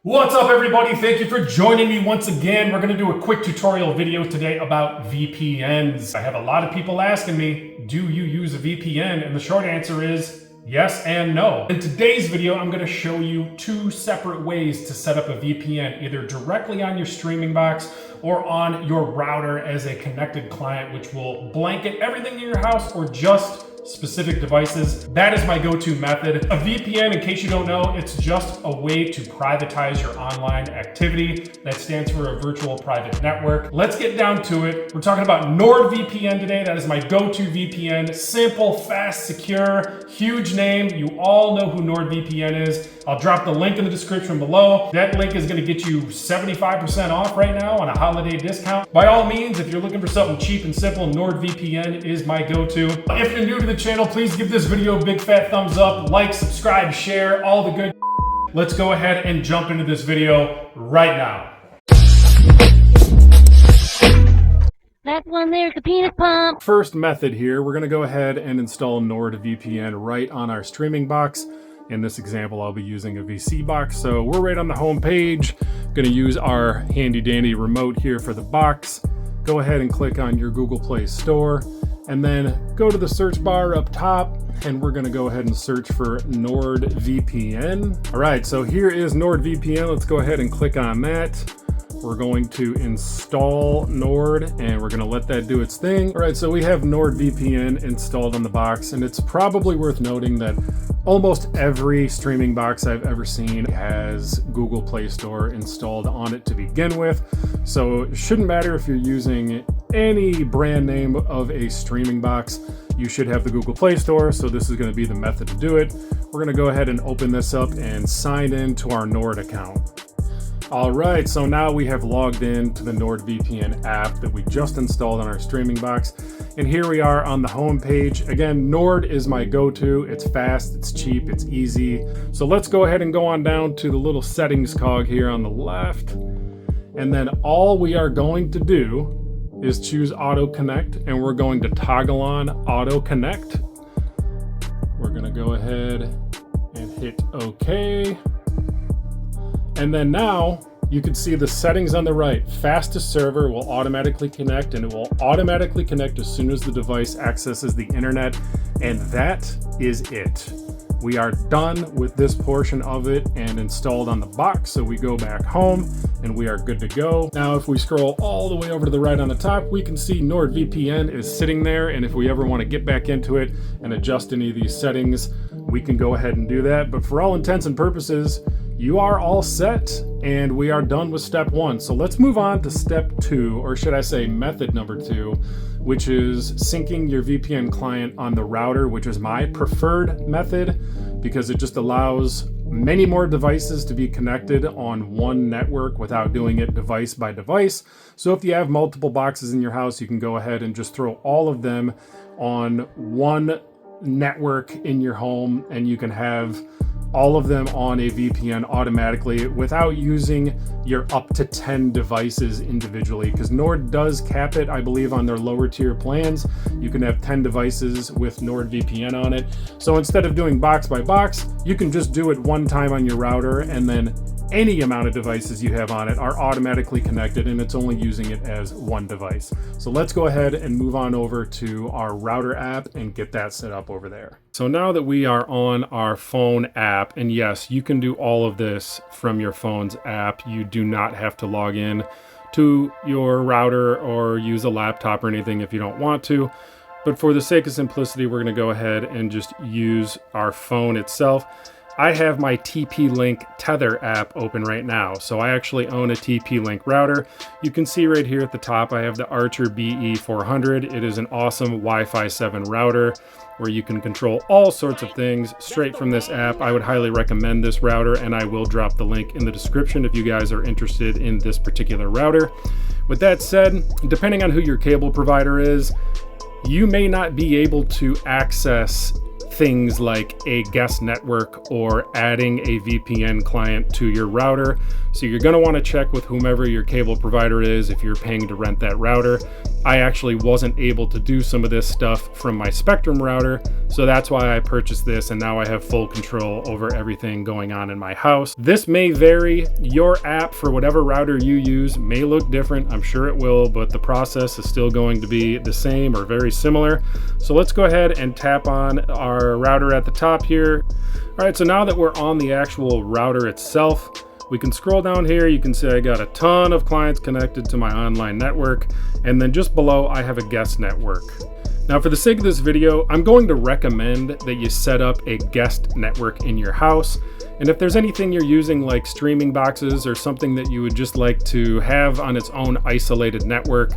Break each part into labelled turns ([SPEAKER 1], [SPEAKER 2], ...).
[SPEAKER 1] What's up, everybody? Thank you for joining me once again. We're going to do a quick tutorial video today about VPNs. I have a lot of people asking me, do you use a VPN? And the short answer is yes and no. In today's video, I'm going to show you two separate ways to set up a VPN, either directly on your streaming box or on your router as a connected client, which will blanket everything in your house or just specific devices. That is my go-to method. A VPN, in case you don't know, it's just a way to privatize your online activity. That stands for a virtual private network. Let's get down to it. We're talking about NordVPN today. That is my go-to VPN. Simple, fast, secure, huge name. You all know who NordVPN is. I'll drop the link in the description below. That link is gonna get you 75% off right now on a holiday discount. By all means, if you're looking for something cheap and simple, NordVPN is my go-to. If you're new to the channel, please give this video a big fat thumbs up, like, subscribe, share, all the good. Let's go ahead and jump into this video right now.
[SPEAKER 2] That one there's the penis pump.
[SPEAKER 1] First method here, we're gonna go ahead and install NordVPN right on our streaming box. In this example, I'll be using a vSeeBox. So we're right on the home page. Gonna use our handy dandy remote here for the box. Go ahead and click on your Google Play Store and then go to the search bar up top and we're gonna go ahead and search for NordVPN. All right, so here is NordVPN. Let's go ahead and click on that. We're going to install Nord and we're gonna let that do its thing. All right, so we have NordVPN installed on the box, and it's probably worth noting that almost every streaming box I've ever seen has Google Play Store installed on it to begin with. So it shouldn't matter if you're using any brand name of a streaming box, you should have the Google Play Store. So this is gonna be the method to do it. We're gonna go ahead and open this up and sign in to our Nord account. All right, so now we have logged in to the NordVPN app that we just installed on our streaming box. And here we are on the home page. Again, Nord is my go-to. It's fast, it's cheap, it's easy. So let's go ahead and go on down to the little settings cog here on the left. And then all we are going to do is choose Auto Connect, and we're going to toggle on Auto Connect. We're gonna go ahead and hit OK. And then now you can see the settings on the right. Fastest server will automatically connect, and it will automatically connect as soon as the device accesses the internet. And that is it. We are done with this portion of it and installed on the box. So we go back home and we are good to go. Now, if we scroll all the way over to the right on the top, we can see NordVPN is sitting there. And if we ever want to get back into it and adjust any of these settings, we can go ahead and do that. But for all intents and purposes, you are all set and we are done with step one. So let's move on to step two, or should I say method number two, which is syncing your VPN client on the router, which is my preferred method because it just allows many more devices to be connected on one network without doing it device by device. So if you have multiple boxes in your house, you can go ahead and just throw all of them on one network in your home, and you can have all of them on a VPN automatically without using your up to 10 devices individually, because Nord does cap it, I believe, on their lower tier plans. You can have 10 devices with NordVPN on it. So instead of doing box by box, you can just do it one time on your router, and then any amount of devices you have on it are automatically connected, and it's only using it as one device. So let's go ahead and move on over to our router app and get that set up over there. So now that we are on our phone app, and yes, you can do all of this from your phone's app. You do not have to log in to your router or use a laptop or anything if you don't want to. But for the sake of simplicity, we're gonna go ahead and just use our phone itself. I have my TP-Link Tether app open right now. So I actually own a TP-Link router. You can see right here at the top, I have the Archer BE400. It is an awesome Wi-Fi 7 router where you can control all sorts of things straight from this app. I would highly recommend this router, and I will drop the link in the description if you guys are interested in this particular router. With that said, depending on who your cable provider is, you may not be able to access things like a guest network or adding a VPN client to your router. So you're going to want to check with whomever your cable provider is if you're paying to rent that router. I actually wasn't able to do some of this stuff from my Spectrum router, so that's why I purchased this, and now I have full control over everything going on in my house. This may vary. Your app for whatever router you use may look different. I'm sure it will, but the process is still going to be the same or very similar. So let's go ahead and tap on our router at the top here. All right, so now that we're on the actual router itself, we can scroll down here. You can see I got a ton of clients connected to my online network, and then just below I have a guest network. Now for the sake of this video, I'm going to recommend that you set up a guest network in your house. And if there's anything you're using like streaming boxes or something that you would just like to have on its own isolated network,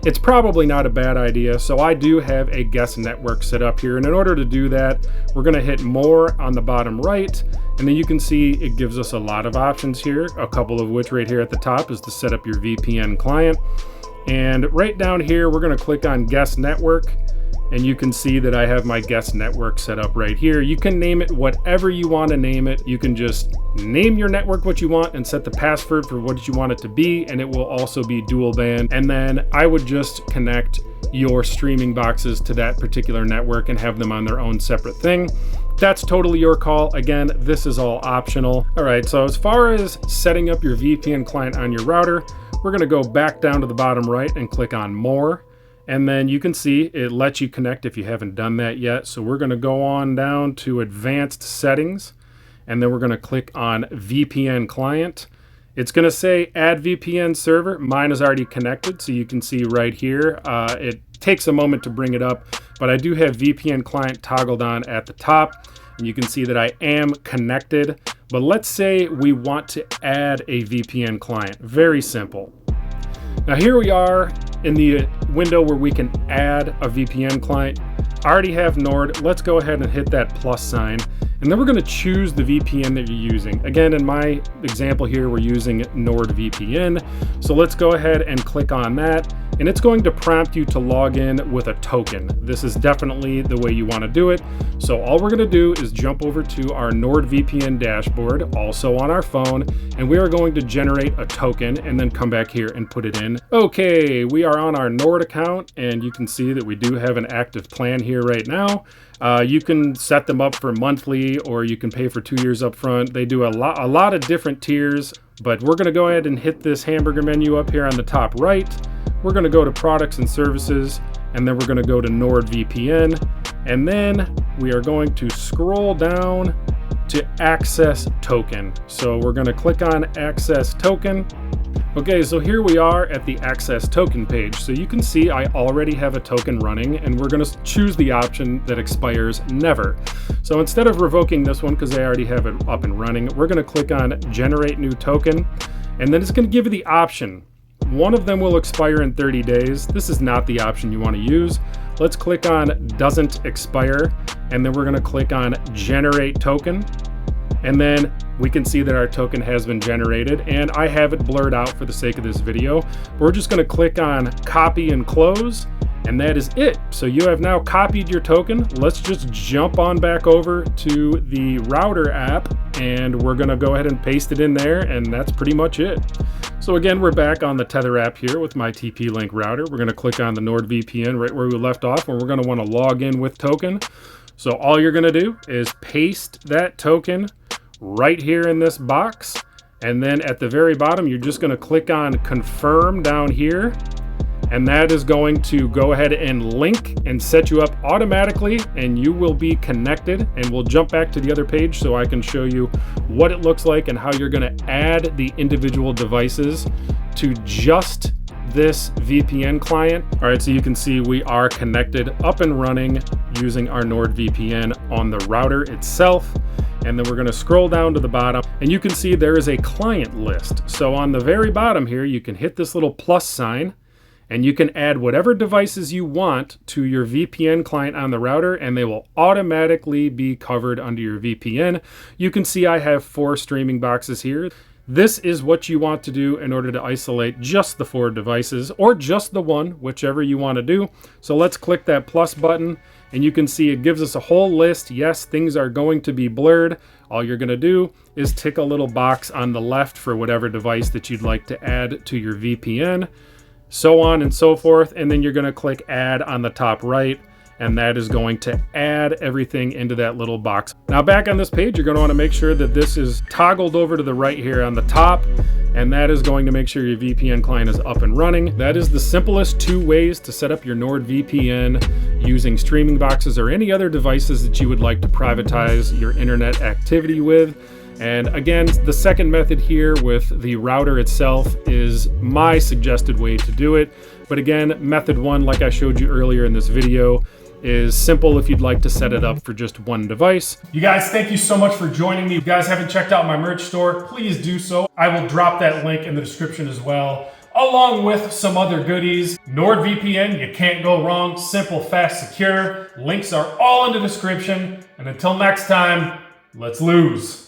[SPEAKER 1] it's probably not a bad idea. So I do have a guest network set up here. And in order to do that, we're gonna hit more on the bottom right. And then you can see it gives us a lot of options here, a couple of which right here at the top is to set up your VPN client. And right down here, we're gonna click on guest network. And you can see that I have my guest network set up right here. You can name it whatever you want to name it. You can just name your network what you want and set the password for what you want it to be, and it will also be dual band. And then I would just connect your streaming boxes to that particular network and have them on their own separate thing. That's totally your call. Again, this is all optional. All right, so as far as setting up your VPN client on your router, we're gonna go back down to the bottom right and click on more. And then you can see it lets you connect if you haven't done that yet. So we're going to go on down to advanced settings, and then we're going to click on VPN client. It's going to say add VPN server. Mine is already connected, so you can see right here. It takes a moment to bring it up, but I do have VPN client toggled on at the top, and you can see that I am connected. But let's say we want to add a VPN client. Very simple. Now here we are in the window where we can add a VPN client. I already have Nord. Let's go ahead and hit that plus sign. And then we're going to choose the VPN that you're using. Again, in my example here, we're using NordVPN. So let's go ahead and click on that. And it's going to prompt you to log in with a token. This is definitely the way you want to do it. So all we're going to do is jump over to our NordVPN dashboard, also on our phone, and we are going to generate a token and then come back here and put it in. Okay, we are on our Nord account, and you can see that we do have an active plan here right now. You can set them up for monthly, or you can pay for 2 years up front. They do a lot of different tiers, but we're going to go ahead and hit this hamburger menu up here on the top right. We're going to go to products and services, and then we're going to go to NordVPN, and then we are going to scroll down to access token. So we're going to click on access token. Okay, so here we are at the access token page. So you can see I already have a token running, and we're going to choose the option that expires never. So instead of revoking this one, because I already have it up and running, we're going to click on generate new token, and then it's going to give you the option. One of them will expire in 30 days. This is not the option you want to use. Let's click on doesn't expire, and then we're going to click on generate token. And then we can see that our token has been generated, and I have it blurred out for the sake of this video. We're just going to click on copy and close, and that is it. So you have now copied your token. Let's just jump on back over to the router app, and we're going to go ahead and paste it in there, and that's pretty much it. So again, we're back on the Tether app here with my TP-Link router. We're going to click on the NordVPN right where we left off, and we're going to want to log in with token. So all you're going to do is paste that token right here in this box, and then at the very bottom you're just going to click on confirm down here, and that is going to go ahead and link and set you up automatically, and you will be connected. And we'll jump back to the other page so I can show you what it looks like and how you're going to add the individual devices to just this VPN client. All right, so you can see we are connected up and running using our NordVPN on the router itself. And then we're going to scroll down to the bottom, and you can see there is a client list. So on the very bottom here, you can hit this little plus sign, and you can add whatever devices you want to your VPN client on the router, and they will automatically be covered under your VPN. You can see I have 4 streaming boxes here. This is what you want to do in order to isolate just the 4 devices, or just the one, whichever you want to do. So let's click that plus button, and you can see it gives us a whole list. Yes, things are going to be blurred. All you're going to do is tick a little box on the left for whatever device that you'd like to add to your VPN, so on and so forth. And then you're going to click add on the top right, and that is going to add everything into that little box. Now back on this page, you're going to want to make sure that this is toggled over to the right here on the top, and that is going to make sure your VPN client is up and running. That is the simplest 2 ways to set up your NordVPN using streaming boxes or any other devices that you would like to privatize your internet activity with. And again, the second method here with the router itself is my suggested way to do it. But again, method 1, like I showed you earlier in this video, is simple if you'd like to set it up for just one device. You guys, thank you so much for joining me. If you guys haven't checked out my merch store, please do so. I will drop that link in the description as well, along with some other goodies. NordVPN, you can't go wrong. Simple, fast, secure. Links are all in the description. And until next time, let's lose.